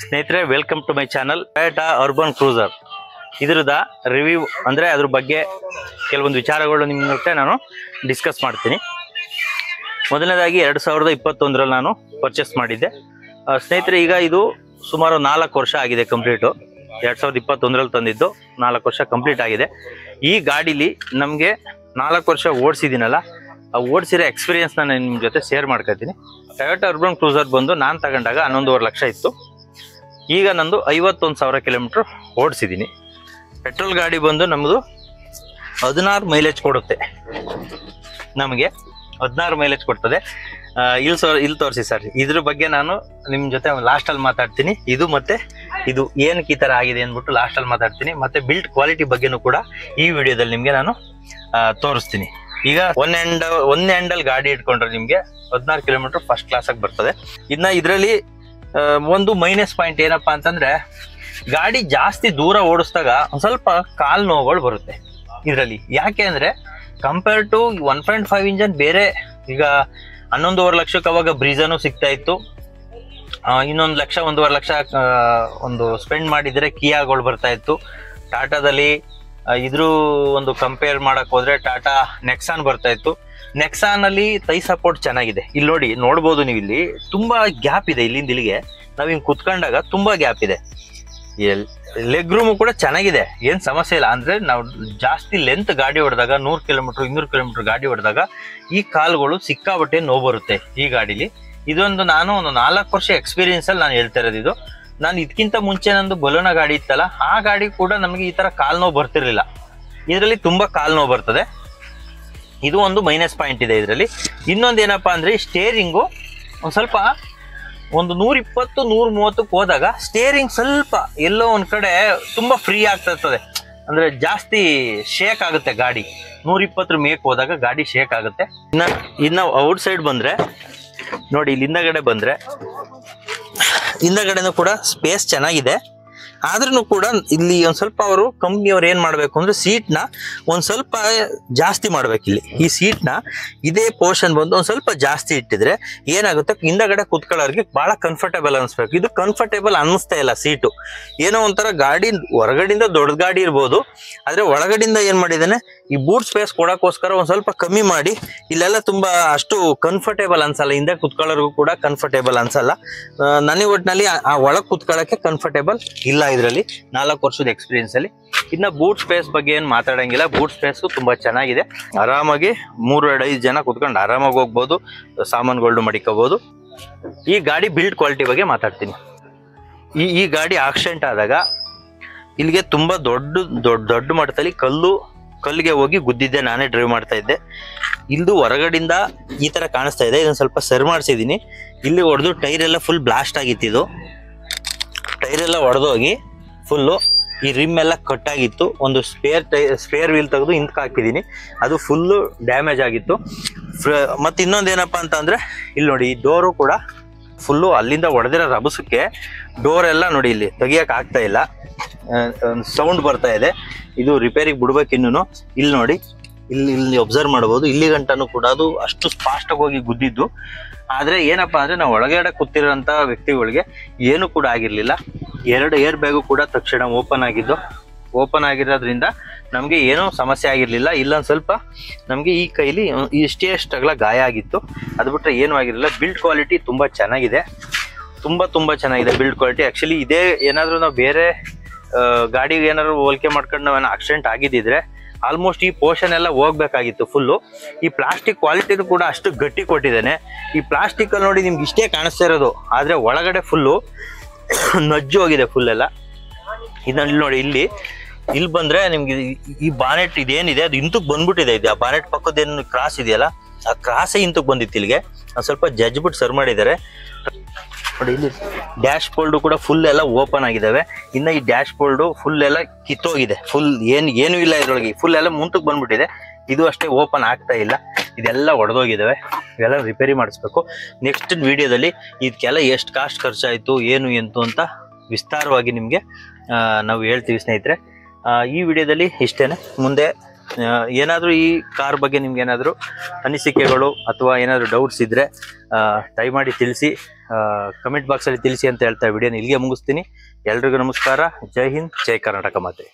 ಸ್ನೇಹಿತರೆ, welcome to my channel Toyota Urban Cruiser. ಇದರದ review ಅಂದರೆ ಅದ್ರ ಬಗ್ಗೆ ಕೆಲವೊಂದು ವಿಚಾರಗಳು ನಿಮ್ಮ ಜೊತೆ ನಾನು ಡಿಸ್ಕಸ್ ಮಾಡ್ತೀನಿ. ಮೊದಲನೇದಾಗಿ 2021ರಲ್ಲಿ ನಾನು ಪರ್ಚೇಸ್ ಮಾಡಿದ್ದೆ ಸ್ನೇಹಿತರೆ. ಈಗ ಇದು ಸುಮಾರು 4 ವರ್ಷ ಆಗಿದೆ ಕಂಪ್ಲೀಟು. 2021ರಲ್ಲಿ ತಂದಿದ್ದು, 4 ವರ್ಷ ಕಂಪ್ಲೀಟ್ ಆಗಿದೆ. ಈ ಗಾಡೀಲಿ ನಮಗೆ 4 ವರ್ಷ ಓಡಿಸಿದ್ದೀನಲ್ಲ, ಆ ಓಡಿಸಿರೋ ಎಕ್ಸ್ಪೀರಿಯನ್ಸ್ನ ನಾನು ನಿಮ್ಮ ಜೊತೆ ಶೇರ್ ಮಾಡ್ಕೊತೀನಿ. ಟೊಯೋಟಾ ಅರ್ಬನ್ ಕ್ರೂಸರ್ ಬಂದು ನಾನು ತಗೊಂಡಾಗ 11.5 ಲಕ್ಷ ಇತ್ತು. ಈಗ ನಂದು 51,000 ಕಿಲೋಮೀಟ್ರ್ ಓಡಿಸಿದ್ದೀನಿ. ಪೆಟ್ರೋಲ್ ಗಾಡಿ ಬಂದು ನಮ್ಮದು 16 ಮೈಲೇಜ್ ಕೊಡುತ್ತೆ. ನಮಗೆ 16 ಮೈಲೇಜ್ ಕೊಡ್ತದೆ. ಇಲ್ಲಿ ತೋರಿಸಿ ಸರ್, ಇದ್ರ ಬಗ್ಗೆ ನಾನು ನಿಮ್ಮ ಜೊತೆ ಲಾಸ್ಟಲ್ಲಿ ಮಾತಾಡ್ತೀನಿ. ಇದು ಏನಕ್ಕೆ ಈ ಥರ ಆಗಿದೆ ಅಂದ್ಬಿಟ್ಟು ಲಾಸ್ಟಲ್ಲಿ ಮಾತಾಡ್ತೀನಿ. ಮತ್ತು ಬಿಲ್ಡ್ ಕ್ವಾಲಿಟಿ ಬಗ್ಗೆನೂ ಕೂಡ ಈ ವಿಡಿಯೋದಲ್ಲಿ ನಿಮಗೆ ನಾನು ತೋರಿಸ್ತೀನಿ. ಈಗ ಒನ್ ಹ್ಯಾಂಡಲ್ ಗಾಡಿ ಇಟ್ಕೊಂಡ್ರೆ ನಿಮಗೆ 16 ಕಿಲೋಮೀಟರ್ ಫಸ್ಟ್ ಕ್ಲಾಸಾಗಿ ಬರ್ತದೆ. ಇನ್ನು ಇದರಲ್ಲಿ ಒಂದು ಮೈನಸ್ ಪಾಯಿಂಟ್ ಏನಪ್ಪಾ ಅಂತಂದ್ರೆ, ಗಾಡಿ ಜಾಸ್ತಿ ದೂರ ಓಡಿಸಿದಾಗ ಒಂದು ಸ್ವಲ್ಪ ಕಾಲು ನೋವುಗಳು ಬರುತ್ತೆ ಇದರಲ್ಲಿ. ಯಾಕೆ ಅಂದರೆ ಕಂಪೇರ್ ಟು 1.5 ಇಂಜನ್ ಬೇರೆ, ಈಗ 11.5 ಲಕ್ಷಕ್ಕೆ ಅವಾಗ ಬ್ರೀಜಾನು ಸಿಗ್ತಾ ಇತ್ತು. ಇನ್ನೊಂದು 1.5 ಲಕ್ಷ ಒಂದು ಸ್ಪೆಂಡ್ ಮಾಡಿದರೆ ಕಿಯಾಗಳು ಬರ್ತಾ ಇತ್ತು. ಟಾಟಾದಲ್ಲಿ ಇದ್ರ ಒಂದು ಕಂಪೇರ್ ಮಾಡಕ್ ಹೋದ್ರೆ ಟಾಟಾ ನೆಕ್ಸಾನ್ ಬರ್ತಾ ಇತ್ತು. ನೆಕ್ಸಾನ್ ಅಲ್ಲಿ ಥೈ ಸಪೋರ್ಟ್ ಚೆನ್ನಾಗಿದೆ. ಇಲ್ಲಿ ನೋಡ್ಬೋದು ನೀವು, ಇಲ್ಲಿ ತುಂಬಾ ಗ್ಯಾಪ್ ಇದೆ. ಇಲ್ಲಿಂದ ಇಲ್ಲಿಗೆ ನಾವ್ ಹಿಂಗ್ ಕುತ್ಕೊಂಡಾಗ ತುಂಬಾ ಗ್ಯಾಪ್ ಇದೆ. ಲೆಗ್ ರೂಮು ಕೂಡ ಚೆನ್ನಾಗಿದೆ, ಏನ್ ಸಮಸ್ಯೆ ಇಲ್ಲ. ಅಂದ್ರೆ ನಾವು ಜಾಸ್ತಿ ಲೆಂತ್ ಗಾಡಿ ಹೊಡೆದಾಗ 100 ಕಿಲೋಮೀಟರ್ 200 ಕಿಲೋಮೀಟರ್ ಗಾಡಿ ಹೊಡೆದಾಗ ಈ ಕಾಲುಗಳು ಸಿಕ್ಕಾಬಟ್ಟೆ ನೋವು ಬರುತ್ತೆ ಈ ಗಾಡಿಲಿ. ಇದೊಂದು ನಾನು ಒಂದು 4 ವರ್ಷ ಎಕ್ಸ್ಪೀರಿಯನ್ಸ್ ಅಲ್ಲಿ ನಾನು ಹೇಳ್ತಾ ಇರೋದು ಇದು. ನಾನು ಇದಕ್ಕಿಂತ ಮುಂಚೆ ನಂದು ಬಲೂನ ಗಾಡಿ ಇತ್ತಲ್ಲ, ಆ ಗಾಡಿ ಕೂಡ ನಮಗೆ ಈ ತರ ಕಾಲು ನೋವು ಬರ್ತಿರ್ಲಿಲ್ಲ. ಇದರಲ್ಲಿ ತುಂಬಾ ಕಾಲು ನೋವು ಬರ್ತದೆ. ಇದು ಒಂದು ಮೈನಸ್ ಪಾಯಿಂಟ್ ಇದೆ ಇದರಲ್ಲಿ. ಇನ್ನೊಂದು ಏನಪ್ಪಾ ಅಂದ್ರೆ, ಸ್ಟೇರಿಂಗು ಒಂದು ಸ್ವಲ್ಪ ಒಂದು 120-130 ಹೋದಾಗ ಸ್ಟೇರಿಂಗ್ ಸ್ವಲ್ಪ ಎಲ್ಲೋ ಒಂದ್ ಕಡೆ ತುಂಬಾ ಫ್ರೀ ಆಗ್ತಾ ಇರ್ತದೆ. ಅಂದ್ರೆ ಜಾಸ್ತಿ ಶೇಕ್ ಆಗುತ್ತೆ ಗಾಡಿ. 120 ಮೇಕ್ ಹೋದಾಗ ಗಾಡಿ ಶೇಕ್ ಆಗುತ್ತೆ. ಇನ್ನು ಔಟ್ ಸೈಡ್ ಬಂದ್ರೆ ನೋಡಿ, ಇಲ್ಲಿ ಹಿಂದಗಡೆನೂ ಕೂಡ ಸ್ಪೇಸ್ ಚೆನ್ನಾಗಿದೆ. ಆದ್ರೂ ಕೂಡ ಇಲ್ಲಿ ಒಂದ್ ಸ್ವಲ್ಪ ಕಂಪ್ನಿಯವ್ರು ಏನ್ ಮಾಡ್ಬೇಕು ಅಂದ್ರೆ, ಸೀಟ್ನ ಒಂದ್ ಸ್ವಲ್ಪ ಜಾಸ್ತಿ ಮಾಡ್ಬೇಕು. ಇಲ್ಲಿ ಈ ಸೀಟ್ನ ಇದೇ ಪೋರ್ಷನ್ ಬಂದು ಒಂದ್ ಸ್ವಲ್ಪ ಜಾಸ್ತಿ ಇಟ್ಟಿದ್ರೆ ಏನಾಗುತ್ತೆ, ಹಿಂದಗಡೆ ಕುತ್ಕೊಳ್ಳೋರಿಗೆ ಬಹಳ ಕಂಫರ್ಟೇಬಲ್ ಅನ್ಸ್ಬೇಕು. ಇದು ಕಂಫರ್ಟೇಬಲ್ ಅನ್ನಿಸ್ತಾ ಇಲ್ಲ ಸೀಟು. ಏನೋ ಒಂಥರ ಗಾಡಿ ಹೊರಗಡೆಯಿಂದ ದೊಡ್ಡ ಗಾಡಿ ಇರ್ಬೋದು, ಆದ್ರೆ ಒಳಗಡೆಯಿಂದ ಏನ್ ಮಾಡಿದಾನೆ, ಈ ಬೂಟ್ ಸ್ಪೇಸ್ ಕೊಡೋಕ್ಕೋಸ್ಕರ ಒಂದ್ ಸ್ವಲ್ಪ ಕಮ್ಮಿ ಮಾಡಿ ಇಲ್ಲೆಲ್ಲ ತುಂಬಾ ಅಷ್ಟು ಕಂಫರ್ಟೇಬಲ್ ಅನ್ಸಲ್ಲ. ಹಿಂದೆ ಕುತ್ಕೊಳ್ಳೋರ್ಗೂ ಕೂಡ ಕಂಫರ್ಟೇಬಲ್ ಅನ್ಸಲ್ಲ. ನನಗೆ ಒಟ್ಟಿನಲ್ಲಿ ಆ ಒಳಗೆ ಕುತ್ಕೊಳ್ಳೋಕೆ ಕಂಫರ್ಟೇಬಲ್ ಇಲ್ಲ ಇದರಲ್ಲಿ 4 ವರ್ಷದ ಎಕ್ಸ್ಪೀರಿಯನ್ಸ್ ಅಲ್ಲಿ. ಇನ್ನ ಬೂಟ್ ಸ್ಪೇಸ್ ಬಗ್ಗೆ ಏನ್ ಮಾತಾಡಂಗಿಲ್ಲ. ಬೂಟ್ ಸ್ಪೇಸ್ ತುಂಬಾ ಚೆನ್ನಾಗಿದೆ. ಆರಾಮಾಗಿ 3-5 ಜನ ಕುತ್ಕೊಂಡು ಆರಾಮಾಗಿ ಹೋಗ್ಬೋದು, ಸಾಮಾನುಗಳು ಮಡಿಕೋಬಹುದು. ಈ ಗಾಡಿ ಬಿಲ್ಡ್ ಕ್ವಾಲಿಟಿ ಬಗ್ಗೆ ಮಾತಾಡ್ತೀನಿ. ಈ ಗಾಡಿ ಆಕ್ಸಿಡೆಂಟ್ ಆದಾಗ ಇಲ್ಲಿಗೆ ತುಂಬಾ ದೊಡ್ಡ ಮಟ್ಟದಲ್ಲಿ ಕಲ್ಲಿಗೆ ಹೋಗಿ ಗುದ್ದಿದ್ದೆ. ನಾನೇ ಡ್ರೈವ್ ಮಾಡ್ತಾ ಇದ್ದೆ. ಇಲ್ದು ಹೊರಗಡೆಯಿಂದ ಈ ತರ ಕಾಣಿಸ್ತಾ ಇದೆ. ಇದನ್ನ ಸ್ವಲ್ಪ ಸರಿ ಮಾಡಿಸಿದೀನಿ. ಇಲ್ಲಿ ಹೊಡೆದು ಟೈರ್ ಎಲ್ಲ ಫುಲ್ ಬ್ಲಾಸ್ಟ್ ಆಗಿತ್ತು. ಟೈರ್ ಎಲ್ಲ ಹೊಡೆದೋಗಿ ಫುಲ್ಲು ಈ ರಿಮ್ ಎಲ್ಲ ಕಟ್ ಆಗಿತ್ತು. ಒಂದು ಸ್ಪೇರ್ ವೀಲ್ ತೆಗೆದು ಹಿಂದಕ್ಕೆ ಹಾಕಿದ್ದೀನಿ, ಅದು ಫುಲ್ಲು ಡ್ಯಾಮೇಜ್ ಆಗಿತ್ತು. ಮತ್ತೆ ಇನ್ನೊಂದು ಏನಪ್ಪಾ ಅಂತ ಅಂದ್ರೆ, ಇಲ್ಲಿ ನೋಡಿ, ಈ ಡೋರು ಕೂಡ ಫುಲ್ಲು ಅಲ್ಲಿಂದ ಹೊಡೆದಿರೋ ರಭಸಕ್ಕೆ ಡೋರ್ ಎಲ್ಲ ನೋಡಿ ಇಲ್ಲಿ ತೆಗಿಯಕ್ಕೆ ಆಗ್ತಾ ಇಲ್ಲ, ಸೌಂಡ್ ಬರ್ತಾ ಇದೆ. ಇದು ರಿಪೇರಿಗೆ ಬಿಡ್ಬೇಕು ಇನ್ನೂ. ಇಲ್ಲಿ ನೋಡಿ, ಇಲ್ಲಿ ಒಬ್ಸರ್ವ್ ಮಾಡಬಹುದು. ಇಲ್ಲಿ ಗಂಟನೂ ಕೂಡ ಅದು ಅಷ್ಟು ಫಾಸ್ಟ್ ಆಗಿ ಹೋಗಿ ಗುದ್ದಿದ್ದು. ಆದ್ರೆ ಏನಪ್ಪಾ ಅಂದ್ರೆ, ನಾವು ಒಳಗಡೆ ಕೂತಿರೋಂಥ ವ್ಯಕ್ತಿಗಳಿಗೆ ಏನು ಕೂಡ ಆಗಿರ್ಲಿಲ್ಲ. 2 ಏರ್ ಬ್ಯಾಗು ಕೂಡ ತಕ್ಷಣ ಓಪನ್ ಆಗಿರೋದ್ರಿಂದ ನಮಗೆ ಏನೋ ಸಮಸ್ಯೆ ಆಗಿರ್ಲಿಲ್ಲ. ಇಲ್ಲೊಂದು ಸ್ವಲ್ಪ ನಮಗೆ ಈ ಕೈಲಿ ಇಷ್ಟೇ ಅಗಲ ಗಾಯ ಆಗಿತ್ತು. ಅದು ಬಿಟ್ರೆ ಏನೂ ಆಗಿರಲಿಲ್ಲ. ಬಿಲ್ಡ್ ಕ್ವಾಲಿಟಿ ತುಂಬಾ ಚೆನ್ನಾಗಿದೆ, ತುಂಬಾ ಚೆನ್ನಾಗಿದೆ ಬಿಲ್ಡ್ ಕ್ವಾಲಿಟಿ. ಆಕ್ಚುಲಿ ಇದೇ ಏನಾದ್ರು ನಾವು ಬೇರೆ ಗಾಡಿಗೆ ಏನಾದ್ರು ಹೋಲಿಕೆ ಮಾಡ್ಕೊಂಡು ನಾವೇನೋ ಆಕ್ಸಿಡೆಂಟ್ ಆಗಿದ್ದಿದ್ರೆ ಆಲ್ಮೋಸ್ಟ್ ಈ ಪೋರ್ಷನ್ ಎಲ್ಲ ಹೋಗ್ಬೇಕಾಗಿತ್ತು ಫುಲ್ಲು. ಈ ಪ್ಲಾಸ್ಟಿಕ್ ಕ್ವಾಲಿಟಿನೂ ಕೂಡ ಅಷ್ಟು ಗಟ್ಟಿ ಕೊಟ್ಟಿದ್ದಾನೆ. ಈ ಪ್ಲಾಸ್ಟಿಕ್ ಅಲ್ಲಿ ನೋಡಿ ನಿಮ್ಗೆ ಇಷ್ಟೇ ಕಾಣಿಸ್ತಾ ಇರೋದು, ಆದ್ರೆ ಒಳಗಡೆ ಫುಲ್ಲು ನಜ್ಜು ಹೋಗಿದೆ ಫುಲ್ ಎಲ್ಲ. ಇದನ್ನ ನೋಡಿ, ಇಲ್ಲಿ ಬಂದ್ರೆ ನಿಮ್ಗೆ ಈ ಬಾನೆಟ್ ಇದೇನಿದೆ ಅದು ಇಂತಕ್ಕೆ ಬಂದ್ಬಿಟ್ಟಿದೆ. ಇದು ಆ ಬಾನೆಟ್ ಪಕ್ಕದೇನು ಕ್ರಾಸ್ ಇದೆಯಲ್ಲ, ಆ ಕ್ರಾಸೇ ಇಂತಕ್ಕೆ ಬಂದಿತ್ತು. ಇಲ್ಲಿಗೆ ಸ್ವಲ್ಪ ಜಜ್ಬಿಟ್ಟು ಸರ್ ಮಾಡಿದ್ದಾರೆ ನೋಡಿ. ಇಲ್ಲಿ ಡ್ಯಾಶ್ ಬೋಲ್ಡು ಕೂಡ ಫುಲ್ ಎಲ್ಲ ಓಪನ್ ಆಗಿದ್ದಾವೆ. ಇನ್ನು ಈ ಡ್ಯಾಶ್ ಬೋಲ್ಡು ಫುಲ್ ಎಲ್ಲ ಕಿತ್ತೋಗಿದೆ. ಫುಲ್ ಏನೂ ಇಲ್ಲ ಇದ್ರೊಳಗೆ, ಫುಲ್ ಎಲ್ಲ ಮುಂದಕ್ಕೆ ಬಂದ್ಬಿಟ್ಟಿದೆ. ಇದು ಅಷ್ಟೇ ಓಪನ್ ಆಗ್ತಾ ಇಲ್ಲ. ಇದೆಲ್ಲ ಒಡೆದೋಗಿದ್ದಾವೆ. ಇವೆಲ್ಲ ರಿಪೇರಿ ಮಾಡಿಸ್ಬೇಕು. ನೆಕ್ಸ್ಟ್ ವಿಡಿಯೋದಲ್ಲಿ ಇದಕ್ಕೆಲ್ಲ ಎಷ್ಟು ಕಾಸ್ಟ್ ಖರ್ಚಾಯಿತು ಏನು ಎಂತು ಅಂತ ವಿಸ್ತಾರವಾಗಿ ನಿಮಗೆ ನಾವು ಹೇಳ್ತೀವಿ ಸ್ನೇಹಿತರೆ. ಈ ವಿಡಿಯೋದಲ್ಲಿ ಇಷ್ಟೇನೆ. ಮುಂದೆ ಏನಾದರೂ ಈ ಕಾರ್ ಬಗ್ಗೆ ನಿಮ್ಗೆ ಏನಾದರೂ ಅನಿಸಿಕೆಗಳು ಅಥವಾ ಏನಾದರೂ ಡೌಟ್ಸ್ ಇದ್ದರೆ ದಯಮಾಡಿ ತಿಳಿಸಿ. ಕಮೆಂಟ್ ಬಾಕ್ಸಲ್ಲಿ ತಿಳಿಸಿ ಅಂತ ಹೇಳ್ತಾ ವಿಡಿಯೋನ ಇಲ್ಲಿಗೆ ಮುಗಿಸ್ತೀನಿ. ಎಲ್ರಿಗೂ ನಮಸ್ಕಾರ. ಜೈ ಹಿಂದ್, ಜೈ ಕರ್ನಾಟಕ ಮಾತೆ.